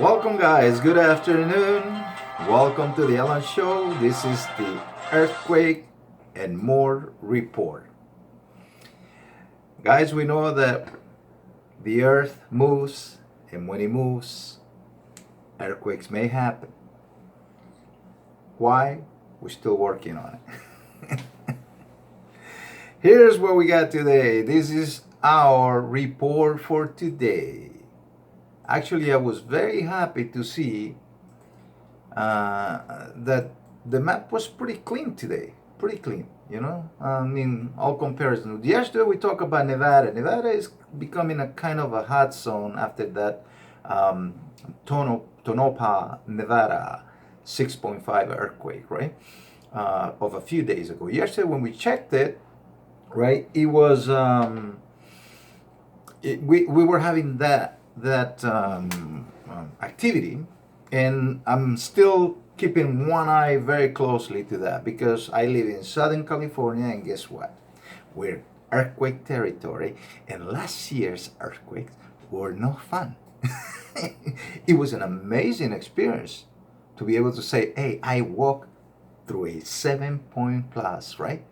Welcome, guys. Good afternoon. Welcome to the Alan Show. This is the Earthquake and More Report. Guys, we know that the Earth moves, and when it moves, earthquakes may happen. Why? We're still working on it. Here's what we got today. This is our report for today. Actually, I was very happy to see that the map was pretty clean today. Pretty clean, in all comparison. Yesterday we talked about Nevada. Nevada is becoming a kind of a hot zone after that Tonopah, Nevada 6.5 earthquake, right? Of a few days ago. Yesterday when we checked it, right, it was we were having that activity, and I'm still keeping one eye very closely to that because I live in Southern California, and guess what? We're earthquake territory, and last year's earthquakes were no fun. It was an amazing experience to be able to say, hey, I walked through a 7-point plus, right?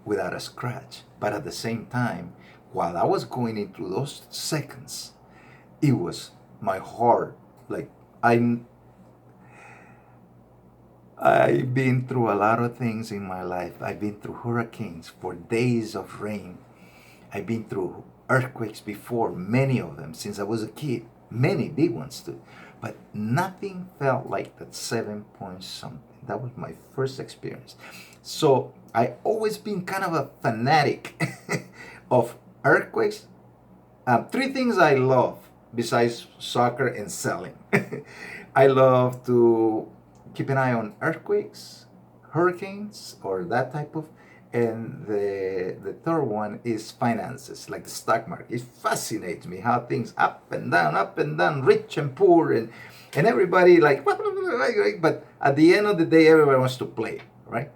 Without a scratch. But at the same time, while I was going into those seconds, it was my heart, like I've been through a lot of things in my life. I've been through hurricanes for days of rain. I've been through earthquakes before, many of them since I was a kid, many big ones too. But nothing felt like that 7 point something. That was my first experience. So I always been kind of a fanatic of earthquakes. Three things I love besides soccer and selling. I love to keep an eye on earthquakes, hurricanes, or that type of. And the third one is finances, like the stock market. It fascinates me how things up and down, rich and poor, and everybody like, but at the end of the day, everybody wants to play, right?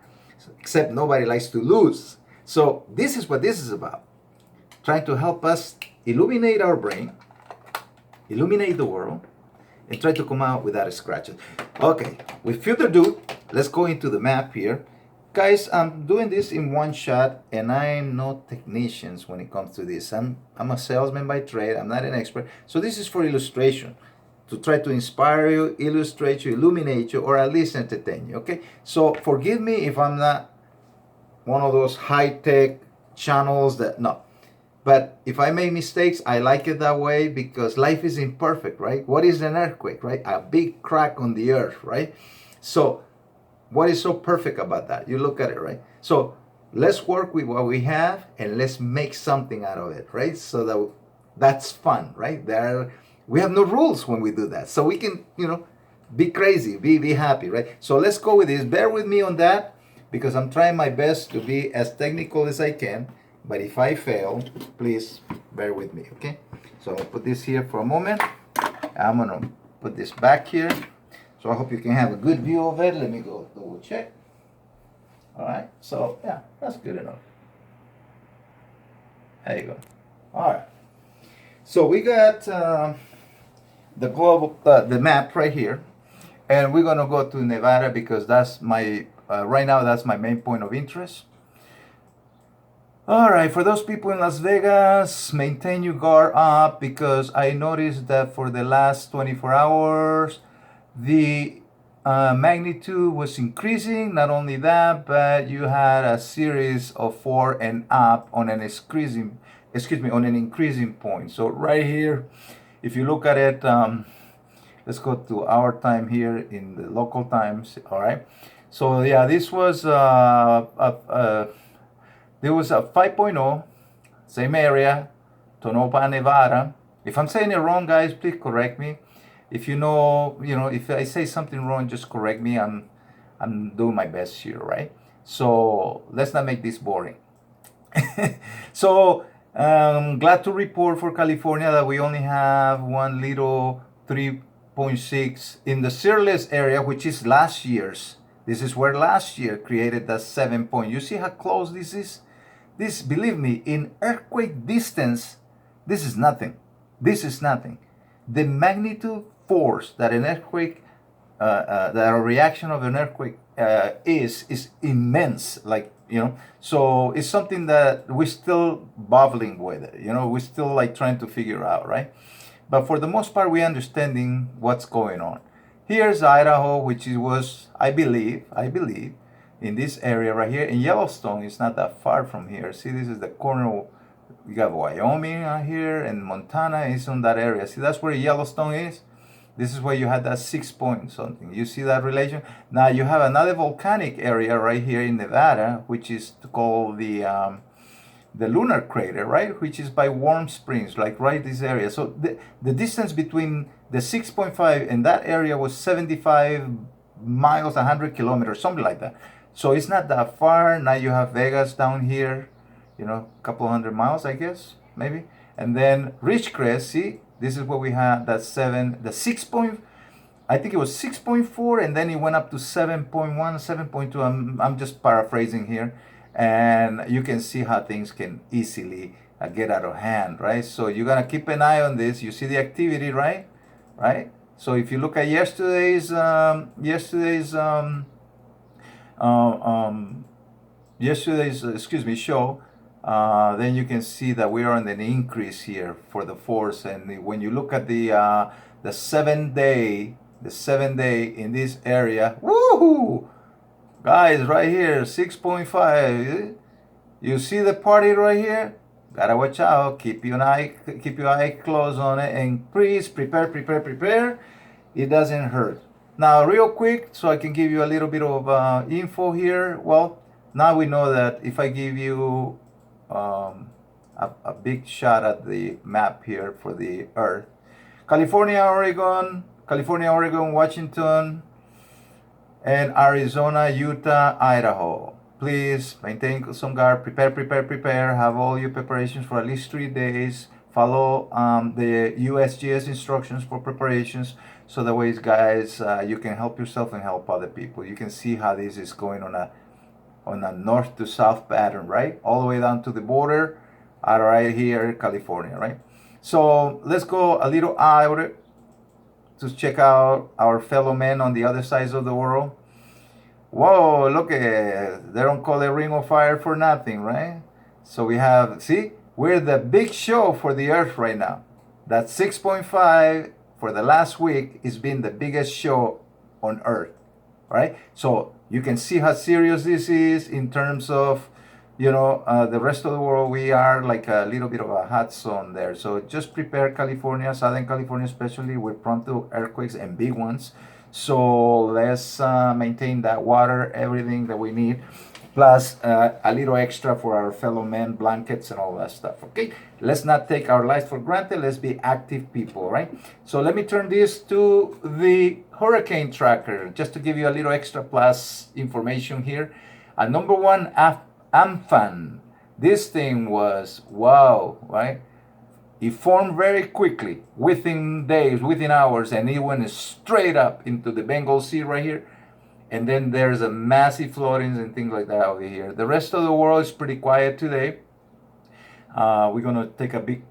Except nobody likes to lose. So this is what this is about. Trying to help us illuminate our brain, illuminate the world, and try to come out without scratches. Okay, with further ado, let's go into the map here. Guys, I'm doing this in one shot, and I'm no technician when it comes to this. I'm a salesman by trade. I'm not an expert. So this is for illustration, to try to inspire you, illustrate you, illuminate you, or at least entertain you, okay? So forgive me if I'm not one of those high-tech channels that, no. But if I make mistakes, I like it that way because life is imperfect, right? What is an earthquake, right? A big crack on the earth, right? So what is so perfect about that? You look at it, right? So let's work with what we have and let's make something out of it, right? So that's fun, right? We have no rules when we do that. So we can, be crazy, be happy, right? So let's go with this. Bear with me on that because I'm trying my best to be as technical as I can. But if I fail, please bear with me, okay? So I'll put this here for a moment. I'm gonna put this back here. So I hope you can have a good view of it. Let me go double check. All right, so yeah, that's good enough. There you go. All right. So we got the global, the map right here. And we're gonna go to Nevada because that's my, right now that's my main point of interest. All right, for those people in Las Vegas, maintain your guard up because I noticed that for the last 24 hours, the magnitude was increasing. Not only that, but you had a series of 4 and up on an increasing point. So right here, if you look at it, let's go to our time here in the local times. All right. So yeah, this was there was a 5.0, same area, Tonopah, Nevada. If I'm saying it wrong, guys, please correct me. If if I say something wrong, just correct me. I'm doing my best here, right? So let's not make this boring. So glad to report for California that we only have one little 3.6 in the Searles area, which is last year's. This is where last year created that 7 point. You see how close this is? This, believe me, in earthquake distance, this is nothing. This is nothing. The magnitude force that an earthquake, that a reaction of an earthquake is immense. Like, you know, so it's something that we're still battling with it. You know, we're still like trying to figure out, right? But for the most part, we're understanding what's going on. Here's Idaho, which was, I believe, in this area right here. In Yellowstone, it's not that far from here. See, this is the corner. We got Wyoming out here, and Montana is on that area. See, that's where Yellowstone is. This is where you had that 6 point something. You see that relation? Now you have another volcanic area right here in Nevada, which is called the lunar crater, right? Which is by Warm Springs, like right this area. So the distance between the 6.5 and that area was 75 miles, 100 kilometers, something like that. So it's not that far. Now you have Vegas down here, you know, a couple hundred miles, I guess, maybe. And then Ridgecrest, see, this is where we had that the 6 point, I think it was 6.4, and then it went up to 7.1, 7.2. I'm just paraphrasing here. And you can see how things can easily get out of hand, right? So you're gonna keep an eye on this. You see the activity, right? Right? So if you look at yesterday's show, then you can see that we are on an increase here for the force. And when you look at the 7 day, in this area, woohoo! Guys, right here, 6.5. You see the party right here? Gotta watch out. Keep your eye closed on it, and please prepare. It doesn't hurt. Now, real quick, so I can give you a little bit of info here. Well, now we know that if I give you a big shot at the map here for the Earth, California, Oregon, Washington, and Arizona, Utah, Idaho. Please maintain some guard. Prepare. Have all your preparations for at least 3 days. Follow the USGS instructions for preparations, so that way, guys, you can help yourself and help other people. You can see how this is going on a north to south pattern, right? All the way down to the border, right here, California, right? So let's go a little out to check out our fellow men on the other sides of the world. Whoa, look at, they don't call it Ring of Fire for nothing, right? So we have, see, we're the big show for the Earth right now. That 6.5 for the last week has been the biggest show on Earth, right? So you can see how serious this is in terms of, you know, the rest of the world. We are like a little bit of a hot zone there. So just prepare, California, Southern California especially. We're prone to earthquakes and big ones. So let's maintain that water, everything that we need, plus a little extra for our fellow men, blankets and all that stuff, okay? Let's not take our lives for granted. Let's be active people, right? So let me turn this to the hurricane tracker, just to give you a little extra plus information here. Number one, Amphan. This thing was, wow, right? It formed very quickly, within days, within hours, and it went straight up into the Bengal Sea right here. And then there's a massive floodings and things like that over here. The rest of the world is pretty quiet today. We're gonna take a big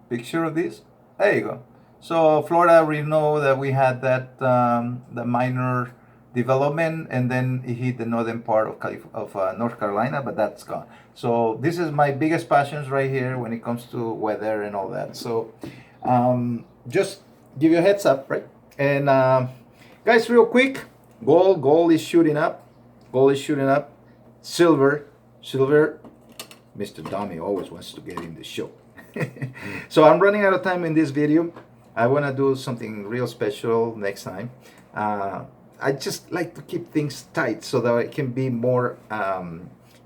picture of this. There you go. So Florida, we know that we had that the minor development, and then it hit the northern part of North Carolina, but that's gone. So this is my biggest passions right here when it comes to weather and all that. So just give you a heads up, right? And guys, real quick, gold is shooting up. Silver, Mr. Dummy always wants to get in the show. So I'm running out of time in this video. I want to do something real special next time. I just like to keep things tight so that it can be more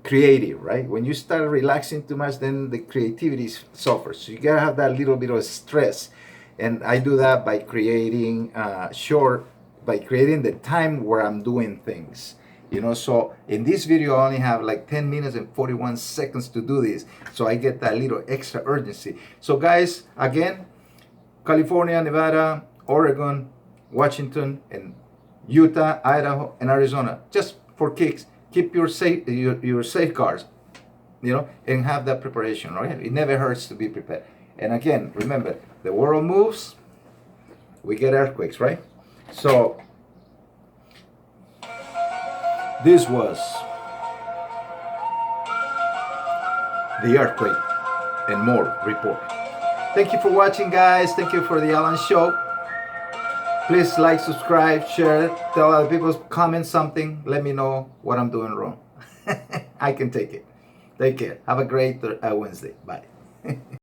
creative, right? When you start relaxing too much, then the creativity suffers. So you gotta have that little bit of stress, and I do that by creating the time where I'm doing things. You know, so in this video I only have like 10 minutes and 41 seconds to do this, so I get that little extra urgency. So guys, again, California, Nevada, Oregon, Washington, and Utah, Idaho, and Arizona, just for kicks, keep your safeguards, you know, and have that preparation, right? It never hurts to be prepared. And again, remember, the world moves, we get earthquakes, right? So this was the earthquake and more report. Thank you for watching, guys. Thank you for the Alan Show. Please like, subscribe, share, tell other people, comment something. Let me know what I'm doing wrong. I can take it. Take care. Have a great Wednesday. Bye.